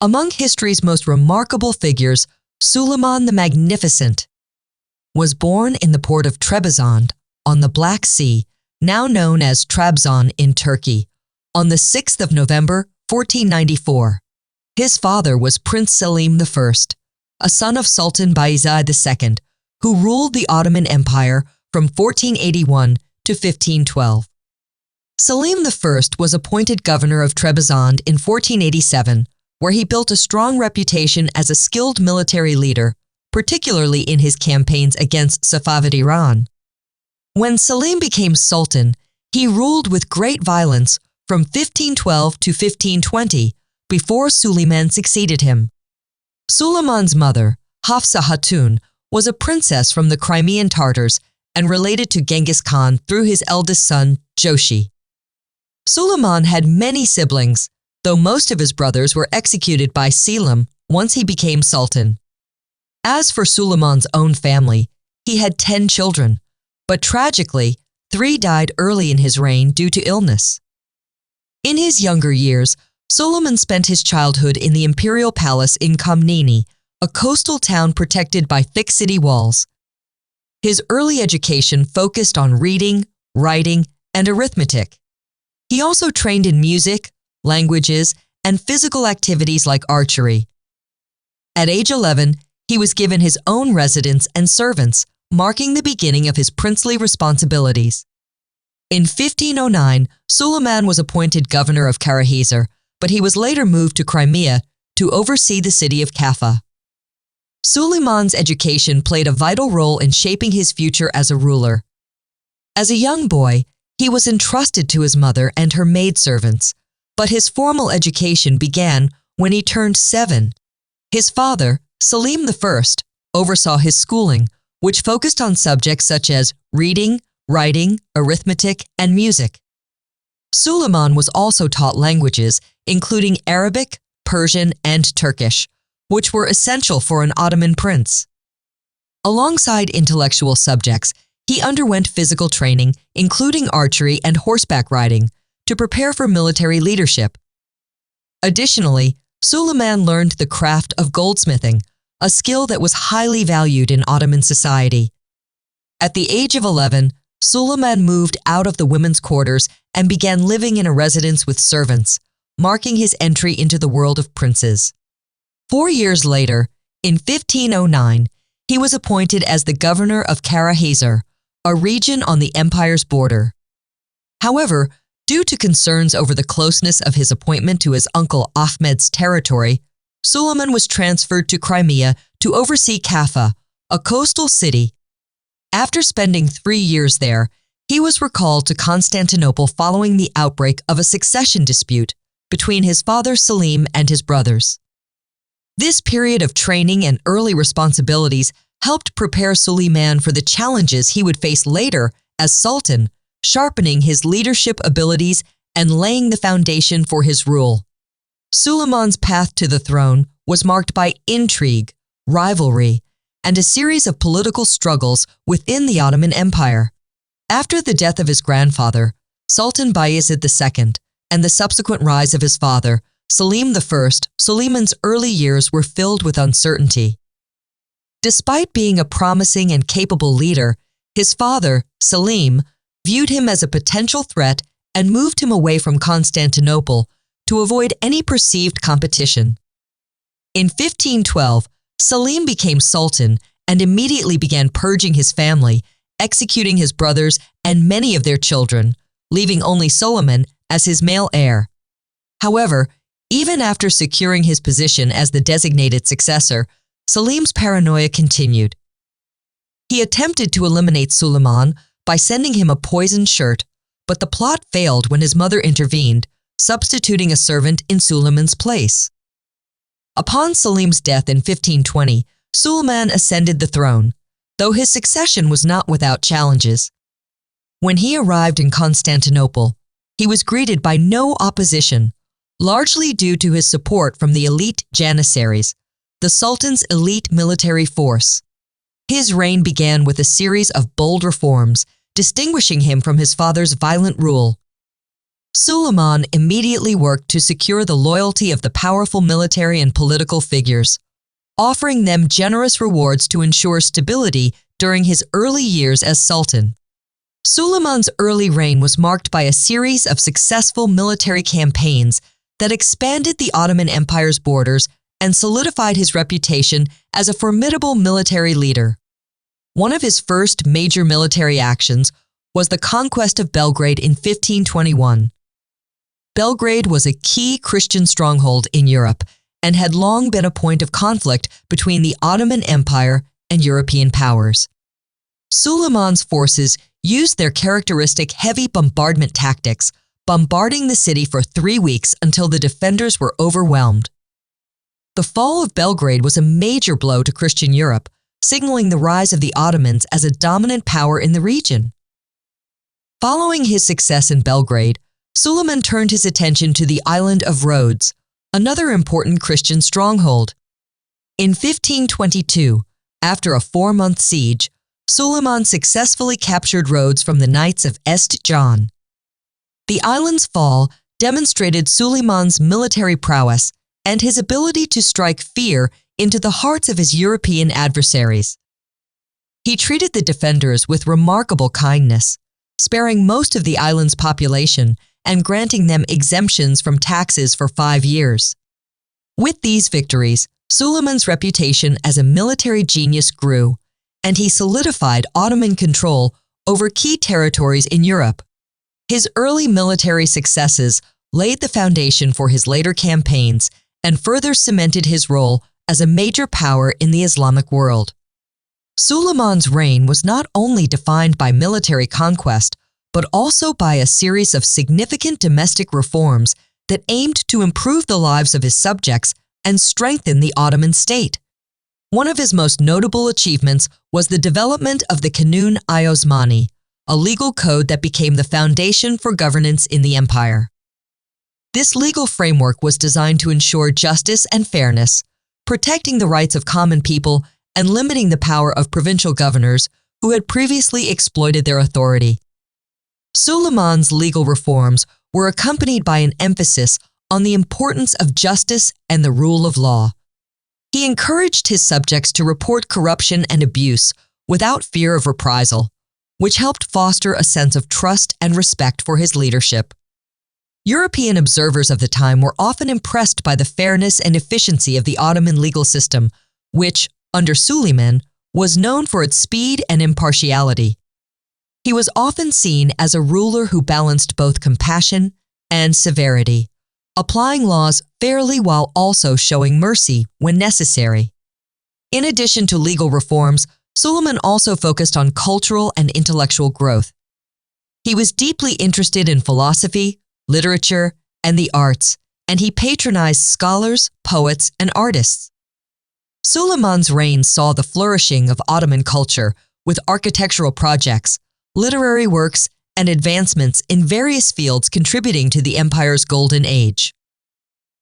Among history's most remarkable figures, Suleiman the Magnificent was born in the port of Trebizond on the Black Sea, now known as Trabzon in Turkey, on the 6th of November, 1494. His father was Prince Selim I, a son of Sultan Bayezid II, who ruled the Ottoman Empire from 1481 to 1512. Selim I was appointed governor of Trebizond in 1487, where he built a strong reputation as a skilled military leader, particularly in his campaigns against Safavid Iran. When Selim became sultan, he ruled with great violence from 1512 to 1520 before Suleiman succeeded him. Suleiman's mother, Hafsa Hatun, was a princess from the Crimean Tartars and related to Genghis Khan through his eldest son, Joshi. Suleiman had many siblings, though most of his brothers were executed by Selim once he became sultan. As for Suleiman's own family, he had 10 children, but tragically, 3 died early in his reign due to illness. In his younger years, Suleiman spent his childhood in the imperial palace in Komneni, a coastal town protected by thick city walls. His early education focused on reading, writing, and arithmetic. He also trained in music, languages, and physical activities like archery. At age 11, he was given his own residence and servants, marking the beginning of his princely responsibilities. In 1509, Suleiman was appointed governor of Karahisar, but he was later moved to Crimea to oversee the city of Kaffa. Suleiman's education played a vital role in shaping his future as a ruler. As a young boy, he was entrusted to his mother and her maidservants, but his formal education began when he turned 7. His father, Selim I, oversaw his schooling, which focused on subjects such as reading, writing, arithmetic, and music. Suleiman was also taught languages, including Arabic, Persian, and Turkish, which were essential for an Ottoman prince. Alongside intellectual subjects, he underwent physical training, including archery and horseback riding, to prepare for military leadership. Additionally, Suleiman learned the craft of goldsmithing, a skill that was highly valued in Ottoman society. At the age of 11, Suleiman moved out of the women's quarters and began living in a residence with servants, marking his entry into the world of princes. 4 years later, in 1509, he was appointed as the governor of Karahisar, a region on the empire's border. However, due to concerns over the closeness of his appointment to his uncle Ahmed's territory, Suleiman was transferred to Crimea to oversee Kaffa, a coastal city. After spending 3 years there, he was recalled to Constantinople following the outbreak of a succession dispute between his father Selim and his brothers. This period of training and early responsibilities helped prepare Suleiman for the challenges he would face later as sultan, sharpening his leadership abilities and laying the foundation for his rule. Suleiman's path to the throne was marked by intrigue, rivalry, and a series of political struggles within the Ottoman Empire. After the death of his grandfather, Sultan Bayezid II, and the subsequent rise of his father, Selim I, Suleiman's early years were filled with uncertainty. Despite being a promising and capable leader, his father, Selim, viewed him as a potential threat and moved him away from Constantinople to avoid any perceived competition. In 1512, Selim became sultan and immediately began purging his family, executing his brothers and many of their children, leaving only Suleiman as his male heir. However, even after securing his position as the designated successor, Selim's paranoia continued. He attempted to eliminate Suleiman by sending him a poisoned shirt, but the plot failed when his mother intervened, substituting a servant in Suleiman's place. Upon Selim's death in 1520, Suleiman ascended the throne, though his succession was not without challenges. When he arrived in Constantinople, he was greeted by no opposition, largely due to his support from the elite Janissaries, the Sultan's elite military force. His reign began with a series of bold reforms, distinguishing him from his father's violent rule. Suleiman immediately worked to secure the loyalty of the powerful military and political figures, offering them generous rewards to ensure stability during his early years as sultan. Suleiman's early reign was marked by a series of successful military campaigns that expanded the Ottoman Empire's borders and solidified his reputation as a formidable military leader. One of his first major military actions was the conquest of Belgrade in 1521. Belgrade was a key Christian stronghold in Europe and had long been a point of conflict between the Ottoman Empire and European powers. Suleiman's forces used their characteristic heavy bombardment tactics, bombarding the city for 3 weeks until the defenders were overwhelmed. The fall of Belgrade was a major blow to Christian Europe, signaling the rise of the Ottomans as a dominant power in the region. Following his success in Belgrade, Suleiman turned his attention to the island of Rhodes, another important Christian stronghold. In 1522, after a 4-month siege, Suleiman successfully captured Rhodes from the Knights of Est John. The island's fall demonstrated Suleiman's military prowess and his ability to strike fear into the hearts of his European adversaries. He treated the defenders with remarkable kindness, sparing most of the island's population and granting them exemptions from taxes for 5 years. With these victories, Suleiman's reputation as a military genius grew, and he solidified Ottoman control over key territories in Europe. His early military successes laid the foundation for his later campaigns and further cemented his role as a major power in the Islamic world. Suleiman's reign was not only defined by military conquest, but also by a series of significant domestic reforms that aimed to improve the lives of his subjects and strengthen the Ottoman state. One of his most notable achievements was the development of the Kanun-i Osmani, a legal code that became the foundation for governance in the empire. This legal framework was designed to ensure justice and fairness, protecting the rights of common people and limiting the power of provincial governors who had previously exploited their authority. Suleiman's legal reforms were accompanied by an emphasis on the importance of justice and the rule of law. He encouraged his subjects to report corruption and abuse without fear of reprisal, which helped foster a sense of trust and respect for his leadership. European observers of the time were often impressed by the fairness and efficiency of the Ottoman legal system, which, under Suleiman, was known for its speed and impartiality. He was often seen as a ruler who balanced both compassion and severity, applying laws fairly while also showing mercy when necessary. In addition to legal reforms, Suleiman also focused on cultural and intellectual growth. He was deeply interested in philosophy, literature, and the arts, and he patronized scholars, poets, and artists. Suleiman's reign saw the flourishing of Ottoman culture with architectural projects, literary works, and advancements in various fields contributing to the empire's golden age.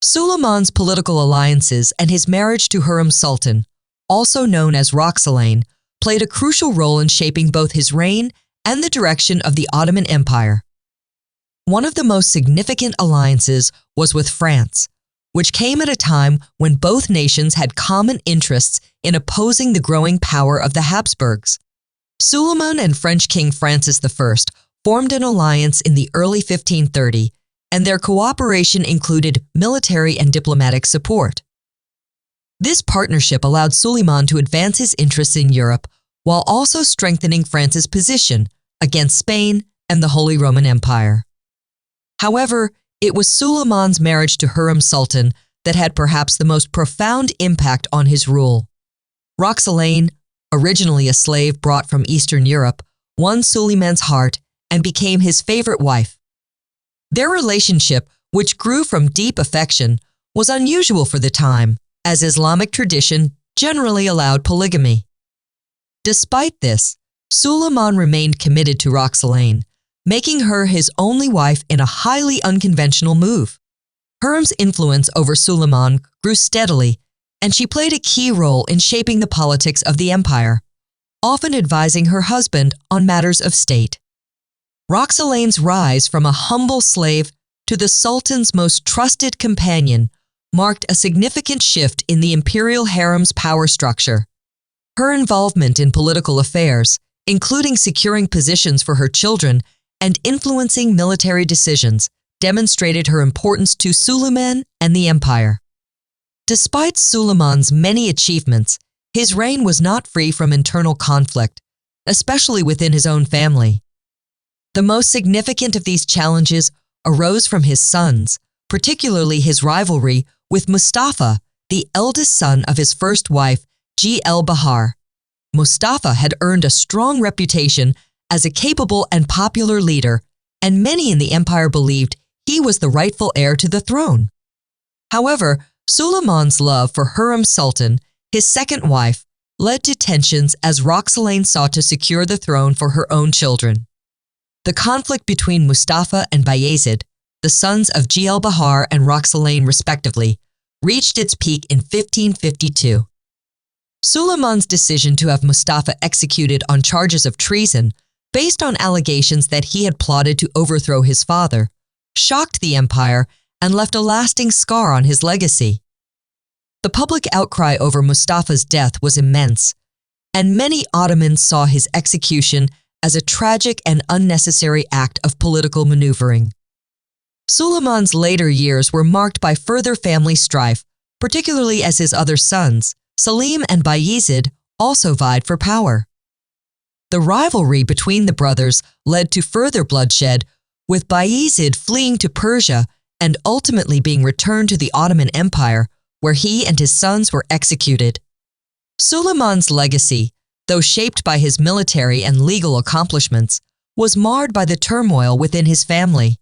Suleiman's political alliances and his marriage to Hurrem Sultan, also known as Roxelane, played a crucial role in shaping both his reign and the direction of the Ottoman Empire. One of the most significant alliances was with France, which came at a time when both nations had common interests in opposing the growing power of the Habsburgs. Suleiman and French King Francis I formed an alliance in the early 1530, and their cooperation included military and diplomatic support. This partnership allowed Suleiman to advance his interests in Europe while also strengthening France's position against Spain and the Holy Roman Empire. However, it was Suleiman's marriage to Hurrem Sultan that had perhaps the most profound impact on his rule. Roxelane, originally a slave brought from Eastern Europe, won Suleiman's heart and became his favorite wife. Their relationship, which grew from deep affection, was unusual for the time, as Islamic tradition generally allowed polygamy. Despite this, Suleiman remained committed to Roxelane, making her his only wife in a highly unconventional move. Hurrem's influence over Suleiman grew steadily, and she played a key role in shaping the politics of the empire, often advising her husband on matters of state. Roxalane's rise from a humble slave to the Sultan's most trusted companion marked a significant shift in the imperial harem's power structure. Her involvement in political affairs, including securing positions for her children and influencing military decisions, demonstrated her importance to Suleiman and the empire. Despite Suleiman's many achievements, his reign was not free from internal conflict, especially within his own family. The most significant of these challenges arose from his sons, particularly his rivalry with Mustafa, the eldest son of his first wife, Bahar. Mustafa had earned a strong reputation as a capable and popular leader, and many in the empire believed he was the rightful heir to the throne. However, Suleiman's love for Hurrem Sultan, his second wife, led to tensions as Roxalane sought to secure the throne for her own children. The conflict between Mustafa and Bayezid, the sons of Bahar and Roxalane respectively, reached its peak in 1552. Suleiman's decision to have Mustafa executed on charges of treason, based on allegations that he had plotted to overthrow his father, shocked the empire and left a lasting scar on his legacy. The public outcry over Mustafa's death was immense, and many Ottomans saw his execution as a tragic and unnecessary act of political maneuvering. Suleiman's later years were marked by further family strife, particularly as his other sons, Selim and Bayezid, also vied for power. The rivalry between the brothers led to further bloodshed, with Bayezid fleeing to Persia and ultimately being returned to the Ottoman Empire, where he and his sons were executed. Suleiman's legacy, though shaped by his military and legal accomplishments, was marred by the turmoil within his family.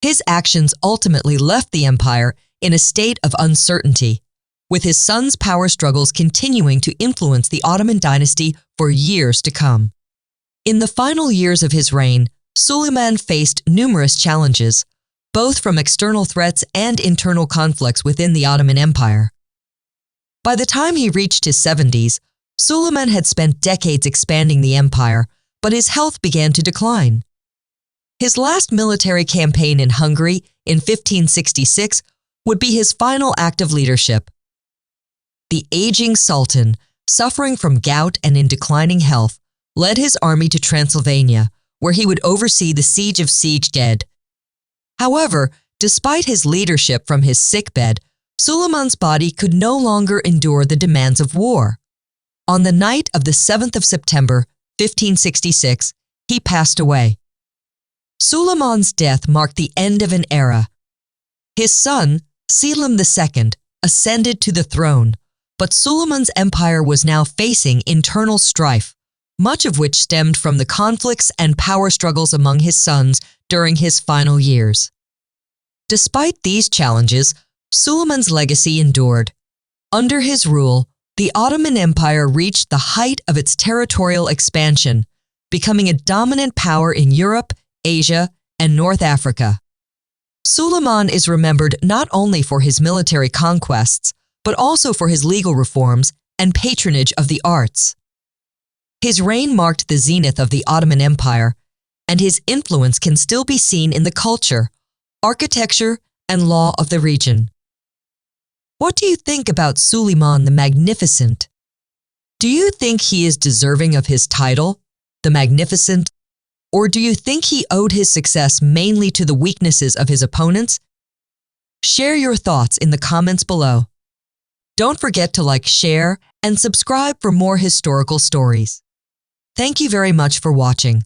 His actions ultimately left the empire in a state of uncertainty, with his sons' power struggles continuing to influence the Ottoman dynasty for years to come. In the final years of his reign, Suleiman faced numerous challenges, both from external threats and internal conflicts within the Ottoman Empire. By the time he reached his 70s, Suleiman had spent decades expanding the empire, but his health began to decline. His last military campaign in Hungary in 1566 would be his final act of leadership. The aging Sultan, suffering from gout and in declining health, led his army to Transylvania, where he would oversee the siege of Szeged. However, despite his leadership from his sickbed, Suleiman's body could no longer endure the demands of war. On the night of the 7th of September, 1566, he passed away. Suleiman's death marked the end of an era. His son, Selim II, ascended to the throne, but Suleiman's empire was now facing internal strife, much of which stemmed from the conflicts and power struggles among his sons during his final years. Despite these challenges, Suleiman's legacy endured. Under his rule, the Ottoman Empire reached the height of its territorial expansion, becoming a dominant power in Europe, Asia, and North Africa. Suleiman is remembered not only for his military conquests, but also for his legal reforms and patronage of the arts. His reign marked the zenith of the Ottoman Empire, and his influence can still be seen in the culture, architecture, and law of the region. What do you think about Suleiman the Magnificent? Do you think he is deserving of his title, the Magnificent, or do you think he owed his success mainly to the weaknesses of his opponents? Share your thoughts in the comments below. Don't forget to like, share, and subscribe for more historical stories. Thank you very much for watching.